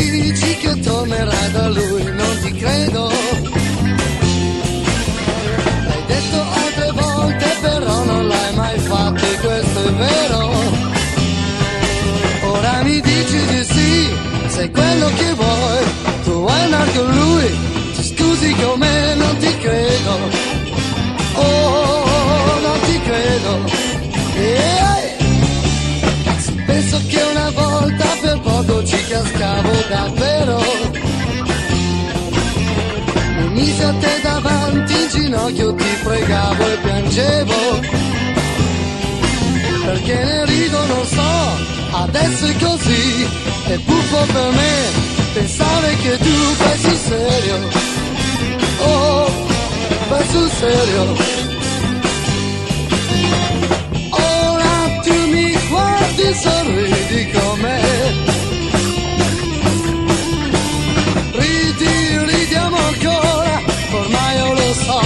dici che tornerai da lui, non ti credo. L'hai detto altre volte, però non l'hai mai fatto e questo è vero. Ora mi dici di sì, sei quello che vuoi, tu vuoi andare con lui, ti scusi con me, non ti credo. Oh, non ti credo. Penso che una volta per poco ci cascavo davvero. Mi misi a te davanti in ginocchio, ti pregavo e piangevo. Perché ne rido non so, adesso è così, è buffo per me pensare che tu fai sul serio. Oh, fai sul serio. Ti sorridi con me, ridiamo ancora, ormai io lo so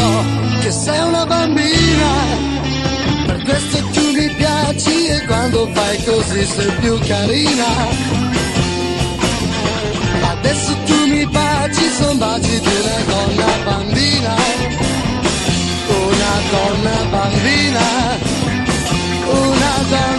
che sei una bambina, per questo tu mi piaci e quando fai così sei più carina. Adesso tu mi baci, son baci di una donna bambina, una donna bambina, una donna